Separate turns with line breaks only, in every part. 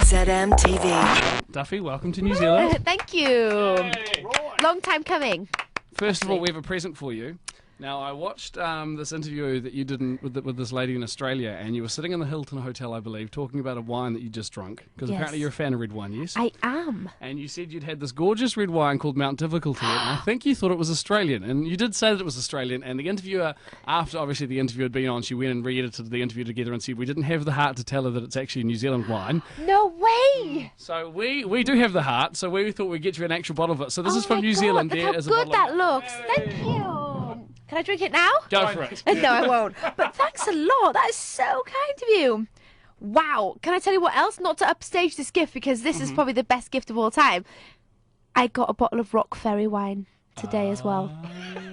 ZM TV.
Duffy, welcome to New Zealand.
Thank you. Long time coming.
First of all, we have a present for you. Now, I watched this interview that you did with this lady in Australia, and you were sitting in the Hilton Hotel, I believe, talking about a wine that you just drunk, because apparently you're a fan of red wine, yes?
I am.
And you said you'd had this gorgeous red wine called Mount Difficulty, and I think you thought it was Australian, and you did say that it was Australian, and the interviewer, after obviously the interview had been on, she went and re-edited the interview together and said we didn't have the heart to tell her that it's actually a New Zealand wine.
No way!
So we do have the heart, so we thought we'd get you an actual bottle of it. So this is from New Zealand.
Look
There
how
is a
good
bottle
that
of
looks. Thank you. Can I drink it now?
Go for it.
No, I won't. But thanks a lot. That is so kind of you. Wow. Can I tell you what else? Not to upstage this gift, because this is probably the best gift of all time. I got a bottle of Rock Ferry wine today as well.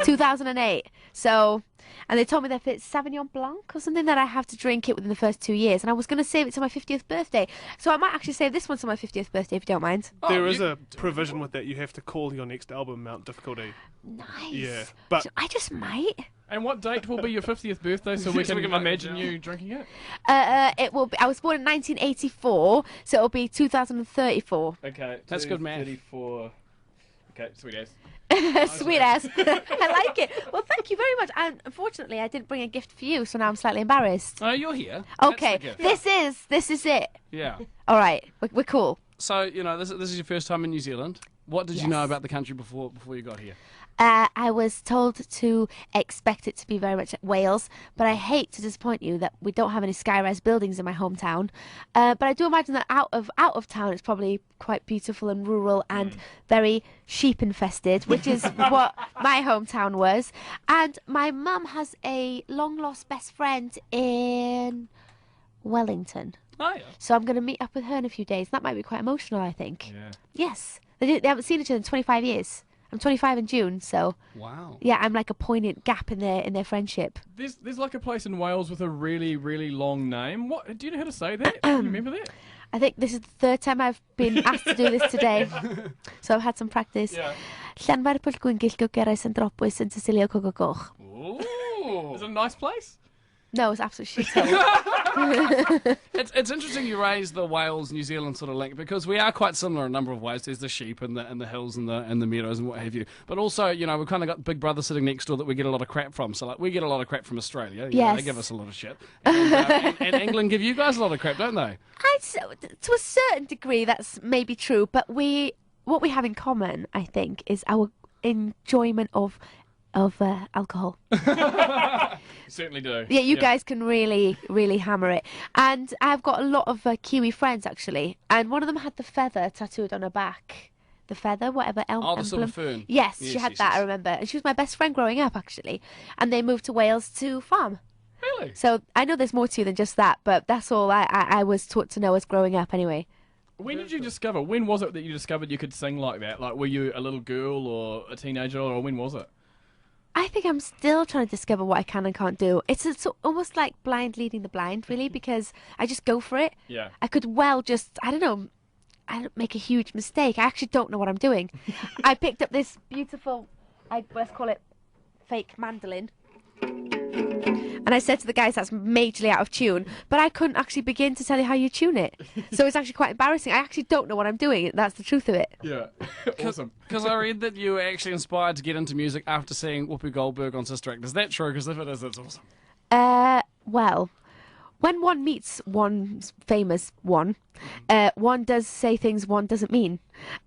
2008. So, and they told me that it's Sauvignon Blanc or something, that I have to drink it within the first 2 years. And I was going to save it to my 50th birthday. So I might actually save this one to my 50th birthday, if you don't mind.
There is a provision with that. You have to call your next album Mount Difficulty.
Nice.
Yeah, but
I just might.
And what date will be your 50th birthday so we can imagine you drinking it?
It will be. I was born in 1984, so it'll be 2034.
Okay,
That's good math.
34. Okay, sweet ass.
Sweet ass. I like it. Well, thank you very much. And unfortunately, I didn't bring a gift for you, so now I'm slightly embarrassed.
Oh, you're here.
Okay,
That's the gift.
this is it.
Yeah.
All right, we're cool.
So, you know, this is your first time in New Zealand. What did you know
Yes.
about the country before you got here?
I was told to expect it to be very much like Wales, but I hate to disappoint you that we don't have any sky-rise buildings in my hometown. But I do imagine that out of town it's probably quite beautiful and rural and very sheep-infested, which is what my hometown was. And my mum has a long-lost best friend in Wellington.
Oh, yeah.
So I'm going to meet up with her in a few days. That might be quite emotional, I think.
Yeah.
Yes. They haven't seen each other in 25 years. I'm 25 in June, so
Wow.
yeah, I'm like a poignant gap in their friendship.
There's like a place in Wales with a really, really long name. What do you know how to say that? Do you remember that?
I think this is the third time I've been asked to do this today, so I've had some practice.
Yeah.
Llanfair Pwllgwyngyll Gygeres and Dropwys and Cecilia Cogogoch.
Ooh.
Is it a nice place?
No, it's absolutely shit.
It's interesting you raise the Wales-New Zealand sort of link, because we are quite similar in a number of ways. There's the sheep and the hills and the meadows and what have you. But also, you know, we've kind of got Big Brother sitting next door that we get a lot of crap from. So like, we get a lot of crap from Australia. You know,
Yes.
they give us a lot of shit. And England give you guys a lot of crap, don't they?
To a certain degree, that's maybe true, but what we have in common, I think, is our enjoyment of alcohol.
You certainly do.
Yeah, you guys can really, really hammer it. And I've got a lot of Kiwi friends, actually. And one of them had the feather tattooed on her back. The feather, whatever
Oh, the silver
emblem.
fern.
Yes,
Yes,
she had
yes,
that,
yes.
I remember. And she was my best friend growing up, actually. And they moved to Wales to farm.
Really?
So I know there's more to you than just that, but that's all I was taught to know as growing up anyway.
When did you discover? When was it that you discovered you could sing like that? Like, were you a little girl or a teenager, or when was it?
I think I'm still trying to discover what I can and can't do. It's almost like blind leading the blind, really, because I just go for it.
Yeah.
I could well just, I don't make a huge mistake. I actually don't know what I'm doing. I picked up this beautiful, let's call it fake mandolin. And I said to the guys, that's majorly out of tune, but I couldn't actually begin to tell you how you tune it. So it's actually quite embarrassing. I actually don't know what I'm doing. That's the truth of it.
Yeah. Awesome.
Because I read that you were actually inspired to get into music after seeing Whoopi Goldberg on Sister Act. Is that true? Because if it is, it's awesome.
Well, when one meets one famous one, one does say things one doesn't mean.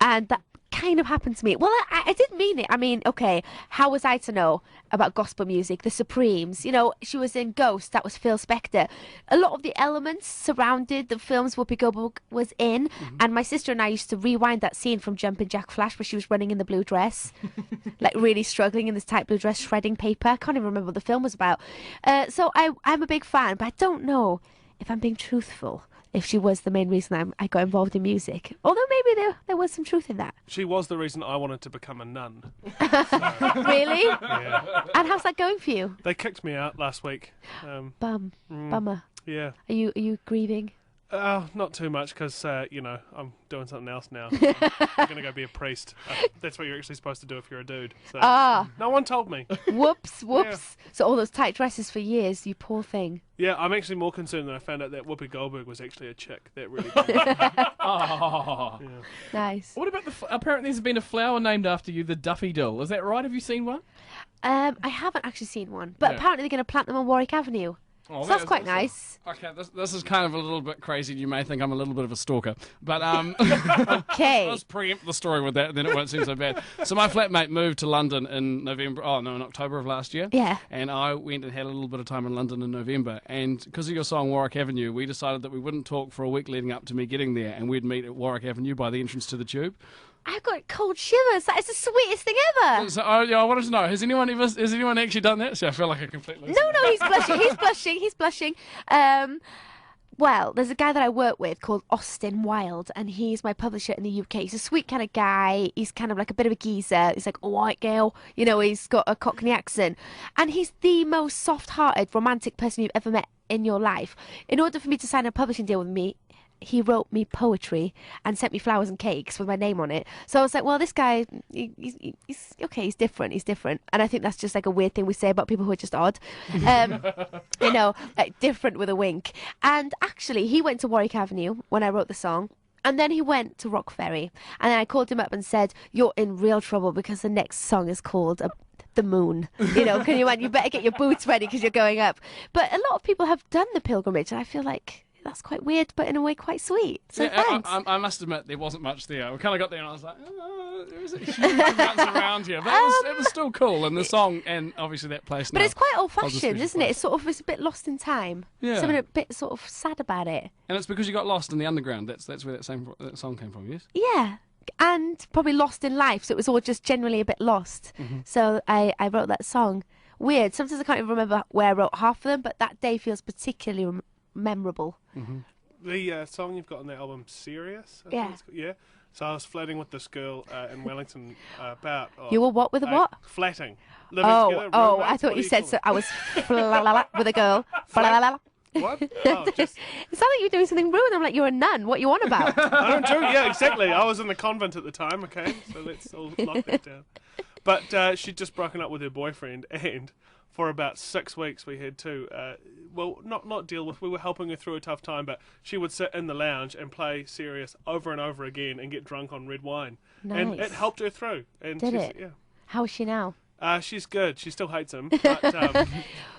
And that kind of happened to me. Well, I did mean it. I mean, okay, how was I to know about gospel music, the Supremes? You know, she was in Ghost, that was Phil Spector. A lot of the elements surrounded the films Whoopi Goldberg was in, and my sister and I used to rewind that scene from Jumpin' Jack Flash where she was running in the blue dress, like really struggling in this tight blue dress, shredding paper. I can't even remember what the film was about. So I'm a big fan, but I don't know if I'm being truthful, if she was the main reason I got involved in music. Although maybe there was some truth in that.
she was the reason I wanted to become a nun.
Really?
Yeah.
And how's that going for you?
They kicked me out last week.
Bummer.
Yeah.
Are you grieving?
Not too much, because, I'm doing something else now. I'm going to go be a priest. That's what you're actually supposed to do if you're a dude. So.
Ah,
No one told me.
whoops. So all those tight dresses for years, you poor thing.
Yeah, I'm actually more concerned that I found out that Whoopi Goldberg was actually a chick. That really bad.
Oh.
Yeah.
Nice.
What about apparently there's been a flower named after you, the Duffy Dill. Is that right? Have you seen one?
I haven't actually seen one, but
Yeah.
apparently they're going to plant them on Warwick Avenue.
Oh,
So that's
is
quite
awesome.
nice.
Okay, this is kind of a little bit crazy. You may think I'm a little bit of a stalker, but
Okay.
let's preempt the story with that, and then it won't seem so bad. So my flatmate moved to London in in October of last year.
Yeah.
And I went and had a little bit of time in London in November. And because of your song Warwick Avenue, we decided that we wouldn't talk for a week leading up to me getting there, and we'd meet at Warwick Avenue by the entrance to the Tube.
I've got cold shivers. That is the sweetest thing ever.
So I wanted to know, has anyone actually done that? So I feel like a complete loser.
No, he's blushing. He's blushing. Well, there's a guy that I work with called Austin Wilde, and he's my publisher in the UK. He's a sweet kind of guy. He's kind of like a bit of a geezer. He's like a white girl. He's got a Cockney accent. And he's the most soft-hearted, romantic person you've ever met in your life. In order for me to sign a publishing deal with me, he wrote me poetry and sent me flowers and cakes with my name on it. So I was like, well, this guy, he's okay, he's different. And I think that's just like a weird thing we say about people who are just odd. Like different with a wink. And actually, he went to Warwick Avenue when I wrote the song. And then he went to Rock Ferry. And then I called him up and said, you're in real trouble because the next song is called The Moon. Can you better get your boots ready because you're going up. But a lot of people have done the pilgrimage, and I feel like that's quite weird, but in a way quite sweet. So
Yeah,
thanks.
I must admit, there wasn't much there. We kind of got there and I was like, there was a huge amounts around here. But it was still cool. And the song, and obviously that place
But
now
it's quite
holds a
old-fashioned,
special
isn't it?
place.
It's a bit lost in time.
Yeah.
Something a bit sort of sad about it.
And it's because you got lost in the underground. That's where that song came from, yes?
Yeah. And probably lost in life, so it was all just generally a bit lost. So I wrote that song. Weird. Sometimes I can't even remember where I wrote half of them, but that day feels particularly memorable.
The song you've got on the album, Serious? I think
Yeah.
it's called. Yeah. So I was flirting with this girl in Wellington about...
You were what with a what?
Flatting. Living together,
Oh,
roommates,
I
what
thought
do
you said
call
so.
it?
I was with a girl.
What? Oh, just...
It sounded like you were doing something rude. I'm like, you're a nun. What you on about?
I don't do. Yeah, exactly. I was in the convent at the time. Okay, so let's all lock that down. But she'd just broken up with her boyfriend, and for about 6 weeks we had to, not deal with. We were helping her through a tough time, but she would sit in the lounge and play Serious over and over again and get drunk on red wine, and it
Nice.
helped her through. And
Did
she's,
it?
Yeah.
How is she now?
She's good. She still hates him, but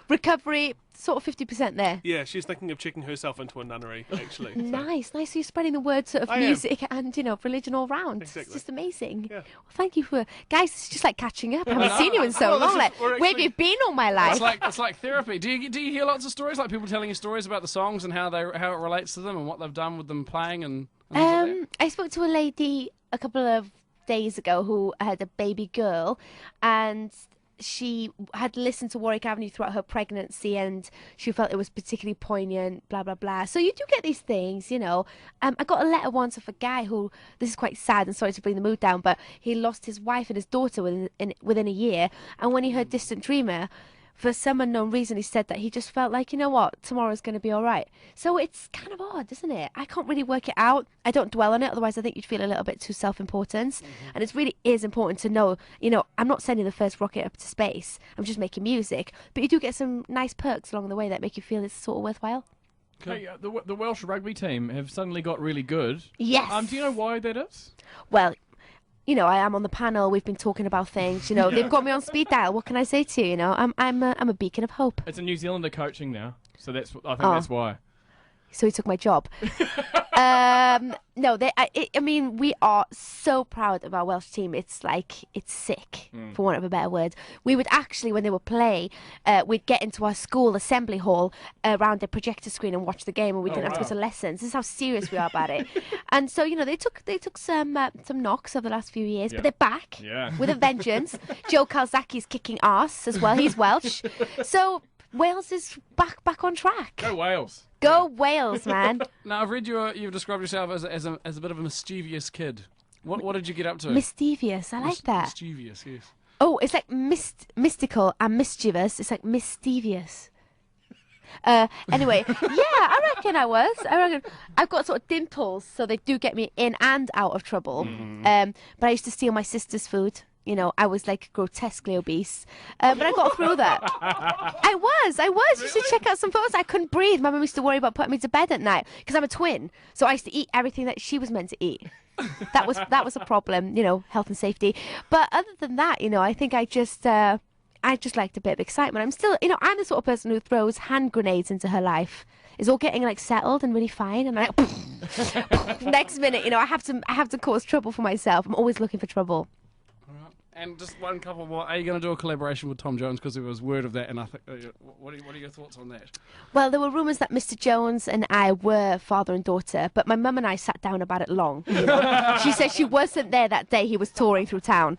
Recovery, sort of 50% there.
yeah, she's thinking of checking herself into a nunnery. Actually, so.
Nice. So you're spreading the word sort of
I am.
music and, religion all round. It's
Exactly.
just amazing.
Yeah.
Well, thank you for... Guys, it's just like catching up. I haven't seen you in so
Well, this
long.
is-
Like,
we're
where have
actually-
you been all my life?
It's like therapy. Do you hear lots of stories, like people telling you stories about the songs and how it relates to them and what they've done with them playing and things like that?
I spoke to a lady a couple of days ago who had a baby girl, and she had listened to Warwick Avenue throughout her pregnancy, and she felt it was particularly poignant, blah, blah, blah. So you do get these things, I got a letter once of a guy who, this is quite sad and sorry to bring the mood down, but he lost his wife and his daughter within a year, and when he heard Distant Dreamer, for some unknown reason, he said that he just felt like, you know what, tomorrow's going to be all right. So it's kind of odd, isn't it? I can't really work it out. I don't dwell on it, otherwise I think you'd feel a little bit too self-important. And it really is important to know, I'm not sending the first rocket up to space. I'm just making music. But you do get some nice perks along the way that make you feel it's sort of worthwhile.
Hey, the Welsh rugby team have suddenly got really good.
Yes.
Do you know why that is?
Well, I am on the panel. We've been talking about things. They've got me on speed dial. What can I say to you? I'm a beacon of hope.
It's a New Zealander coaching now, so I think
Oh.
that's why.
So he took my job. No, we are so proud of our Welsh team. It's sick, for want of a better word. We would actually, when they would play, we'd get into our school assembly hall around a projector screen and watch the game, and we didn't have to go to lessons. This is how serious we are about it. And so, they took some knocks over the last few years, but they're back with a vengeance. Joe Calzacchi's kicking arse as well. He's Welsh. So Wales is back on track.
Go Wales.
Go Wales, man.
Now I've read you've described yourself as a bit of a mischievous kid. What did you get up to?
Mischievous. I like that.
Mischievous, yes.
Oh, it's like mystical and mischievous. It's like mischievous. Anyway, yeah, I reckon I was. I reckon I've got sort of dimples, so they do get me in and out of trouble. But I used to steal my sister's food. You know, I was like grotesquely obese, but I got through that. I was. You should check out some photos. I couldn't breathe. My mum used to worry about putting me to bed at night because I'm a twin. So I used to eat everything that she was meant to eat. That was a problem, you know, health and safety. But other than that, you know, I think I just liked a bit of excitement. I'm still, you know, I'm the sort of person who throws hand grenades into her life. It's all getting like settled and really fine, and like next minute, you know, I have to cause trouble for myself. I'm always looking for trouble.
And just one couple more. Are you going to do a collaboration with Tom Jones? Because there was word of that, and I think, what are your thoughts on that?
Well, there were rumours that Mr. Jones and I were father and daughter, but my mum and I sat down about it long. You know? She said she wasn't there that day he was touring through town.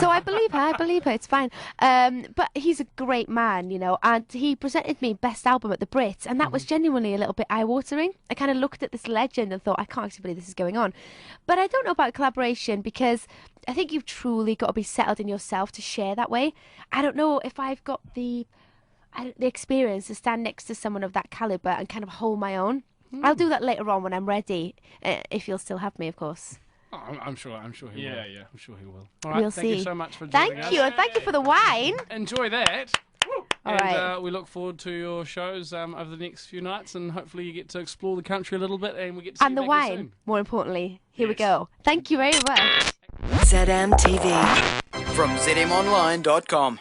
So I believe her, it's fine. But he's a great man, you know, and he presented me Best Album at the Brits, and that was genuinely a little bit eye-watering. I kind of looked at this legend and thought, I can't actually believe this is going on. But I don't know about collaboration because I think you've truly got to be settled in yourself to share that way. I don't know if I've got the experience to stand next to someone of that caliber and kind of hold my own. I'll do that later on when I'm ready, if you'll still have me, of course.
Oh, I'm sure he will.
Yeah.
I'm sure he will. All right,
We'll
thank
see.
you so much for joining us.
Thank you, and thank you for the wine.
Enjoy that.
All
And
right.
we look forward to your shows over the next few nights, and hopefully you get to explore the country a little bit, and we get to see
And the
you back here
wine,
soon.
more importantly. Here we
Yes.
go. Thank you very much.
ZMTV.
From zmonline.com.